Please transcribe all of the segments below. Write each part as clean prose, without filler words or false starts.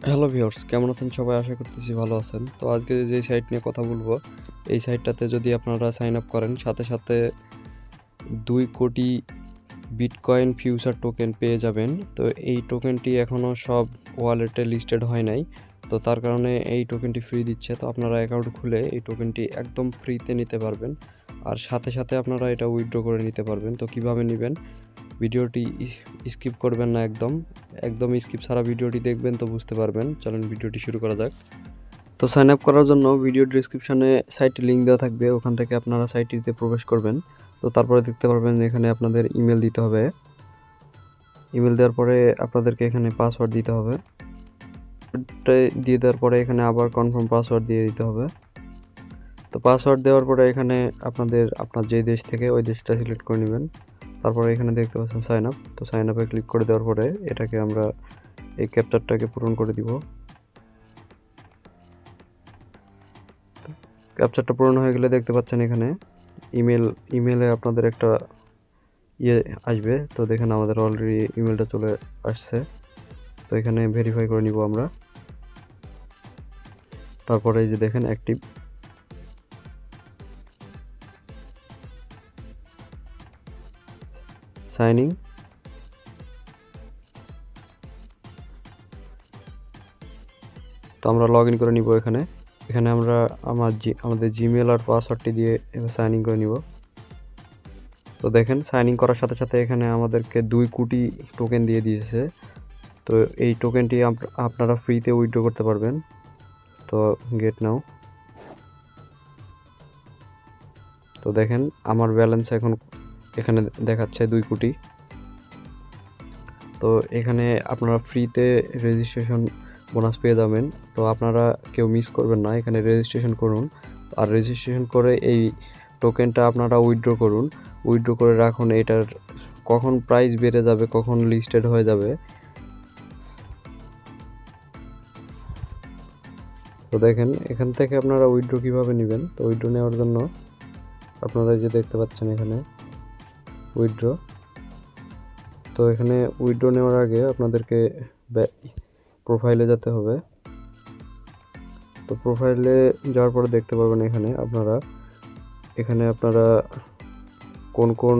Hello viewers, কেমন আছেন সবাই? আশা করতেছি ভালো আছেন। তো আজকে যে সাইট নিয়ে কথা বলবো, এই সাইটটাতে যদি আপনারা সাইন আপ করেন, সাথে সাথে 2 কোটি বিটকয়েন ফিউচার টোকেন পেয়ে যাবেন। তো এই টোকেনটি এখনও সব ওয়ালেটে লিস্টেড হয় নাই, তো তার কারণে এই টোকেনটি ফ্রি দিচ্ছে। তো আপনারা অ্যাকাউন্ট খুলে এই টোকেনটি একদম ফ্রিতে নিতে পারবেন, আর সাথে সাথে আপনারা এটা উইথড্র করে নিতে পারবেন। তো কিভাবে নেবেন, ভিডিওটি স্কিপ করবেন না, একদম স্কিপ ছাড়া ভিডিওটি দেখবেন, তো বুঝতে পারবেন। চলুন ভিডিওটি শুরু করা যাক। তো সাইন আপ করার জন্য ভিডিও ডেসক্রিপশনে সাইটের লিঙ্ক দেওয়া থাকবে, ওখান থেকে আপনারা সাইটটিতে প্রবেশ করবেন। তো তারপরে দেখতে পারবেন এখানে আপনাদের ইমেল দিতে হবে। ইমেল দেওয়ার পরে আপনাদেরকে এখানে পাসওয়ার্ড দিতে হবে। দিয়ে দেওয়ার পরে এখানে আবার কনফার্ম পাসওয়ার্ড দিয়ে দিতে হবে। তো পাসওয়ার্ড দেওয়ার পরে এখানে আপনার যে দেশ থেকে ওই দেশটা সিলেক্ট করে নেবেন। তারপরে এখানে দেখতে পাচ্ছেন সাইন আপ। তো সাইন আপে ক্লিক করে দেওয়ার পরে এটাকে আমরা এই ক্যাপচারটাকে পূরণ করে দিব। ক্যাপচারটা পূরণ হয়ে গেলে দেখতে পাচ্ছেন এখানে ইমেলে আপনাদের একটা আসবে। তো দেখেন আমাদের অলরেডি ইমেলটা চলে আসছে। তো এখানে ভেরিফাই করে নিব আমরা। তারপরে এই যে দেখেন অ্যাক্টিভ, সাইনিং। তো আমরা লগ ইন করে নিব। এখানে আমরা আমাদের জিমেল আর পাসওয়ার্ডটি দিয়ে এবার সাইন ইন করে নিব। তো দেখেন সাইন ইন করার সাথে সাথে এখানে আমাদেরকে 2 কোটি টোকেন দিয়ে দিয়েছে। তো এই টোকেনটি আপনারা ফ্রিতে উইথড্র করতে পারবেন। তো গেট নাও। তো দেখেন আমার ব্যালেন্স এখন এখানে দেখাচ্ছে 2 কোটি। তো এখানে আপনারা ফ্রিতে রেজিস্ট্রেশন বোনাস পেয়ে যাবেন। তো আপনারা কেউ মিস করবেন না, এখানে রেজিস্ট্রেশন করুন। আর রেজিস্ট্রেশন করে এই টোকেনটা আপনারা উইথড্র করুন, উইথড্র করে রাখুন। এটার কখন প্রাইস বেড়ে যাবে, কখন লিস্টেড হয়ে যাবে। তো দেখেন এখান থেকে আপনারা উইথড্র কীভাবে নেবেন। তো উইথড্র নেওয়ার জন্য আপনারা যে দেখতে পাচ্ছেন এখানে উইথড্র। তো এখানে উইথড্র নেওয়ার আগে আপনাদেরকে প্রোফাইলে যেতে হবে। তো প্রোফাইলে যাওয়ার পরে দেখতে পারবেন এখানে আপনারা কোন কোন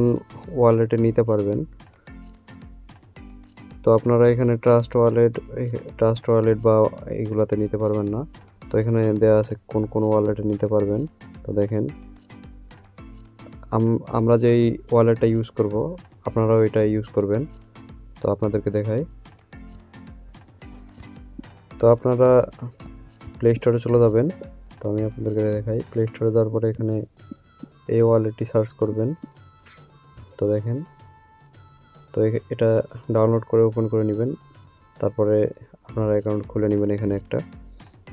ওয়ালেটে নিতে পারবেন। তো আপনারা এখানে ট্রাস্ট ওয়ালেট বা এগুলাতে নিতে পারবেন না। তো এখানে দেওয়া আছে কোন কোন ওয়ালেটে নিতে পারবেন। তো দেখেন আমরা যেই ওয়ালেটটা ইউজ করব আপনারাও এটা ইউজ করবেন। তো আপনাদেরকে দেখাই। তো আপনারা প্লে স্টোরে চলে যাবেন। তো আমি আপনাদেরকে দেখাই। প্লে স্টোরে যাওয়ার পরে এখানে এই ওয়ালেটটি সার্চ করবেন। তো দেখেন, তো এটা ডাউনলোড করে ওপেন করে নেবেন। তারপরে আপনারা অ্যাকাউন্ট খুলে নেবেন এখানে একটা।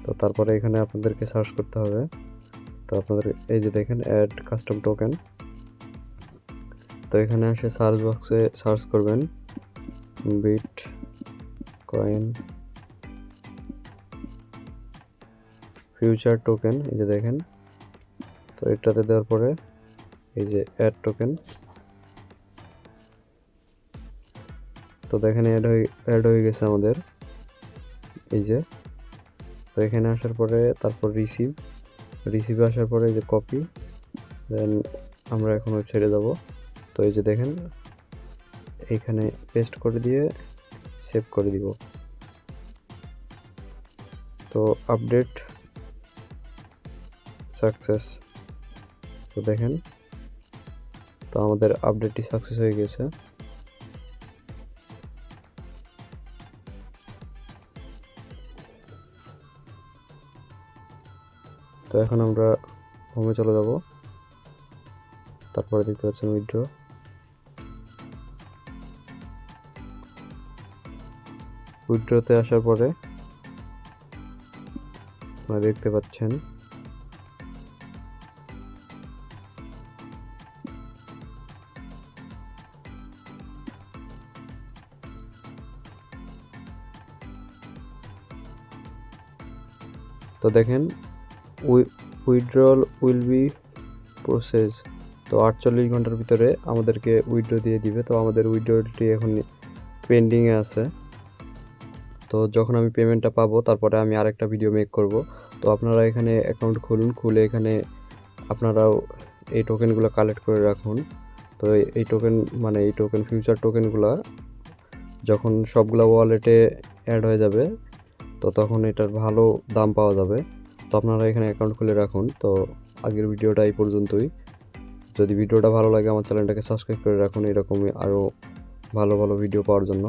তো তারপরে এখানে আপনাদেরকে সার্চ করতে হবে। তো আপনাদের এই যে দেখেন অ্যাড কাস্টম টোকেন। তো এখানে এসে সার্চ বক্সে সার্চ করবেন বিটকয়েন ফিউচার টোকেন। এই যে দেখেন, তো এটাতে দেওয়ার পরে এই যে অ্যাড টোকেন। তো দেখেন অ্যাড হয়ে গেছে আমাদের এই যে। তো এখানে আসার পরে তারপর রিসিভে আসার পরে এই যে কপি, দেন আমরা এখন ওয়েবসাইটে যাব। তো এই যে দেখেন এইখানে পেস্ট করে দিয়ে সেভ করে দিব। তো আপডেট সাকসেস। তো দেখেন, তো আমাদের আপডেটটি সাকসেস হয়ে গেছে। তো এখন আমরা হোমে চলে যাব। তারপরে দেখতে পাচ্ছেন উইথড্রতে আসার পরে আপনারা দেখতে পাচ্ছেন তো দেখেন উইথড্রল উইল বি প্রসেস। তো 48 ঘন্টার ভিতরে আমাদেরকে উইথড্র দিয়ে দিবে। তো আমাদের উইথড্রটি এখন পেন্ডিংয়ে আছে। তো যখন আমি পেমেন্টটা পাবো তারপরে আমি আরেকটা ভিডিও মেক করব। তো আপনারা এখানে অ্যাকাউন্ট খুলুন, খুলে এখানে আপনারাও এই টোকেনগুলো কালেক্ট করে রাখুন। তো এই টোকেন মানে এই টোকেন ফিউচার টোকেনগুলো যখন সবগুলো ওয়ালেটে অ্যাড হয়ে যাবে তো তখন এটার ভালো দাম পাওয়া যাবে। তো আপনারা এখানে অ্যাকাউন্ট খুলে রাখুন। তো আজকের ভিডিওটা এই পর্যন্তই। যদি ভিডিওটা ভালো লাগে আমার চ্যানেলটাকে সাবস্ক্রাইব করে রাখুন এরকমই আরও ভালো ভালো ভিডিও পাওয়ার জন্য।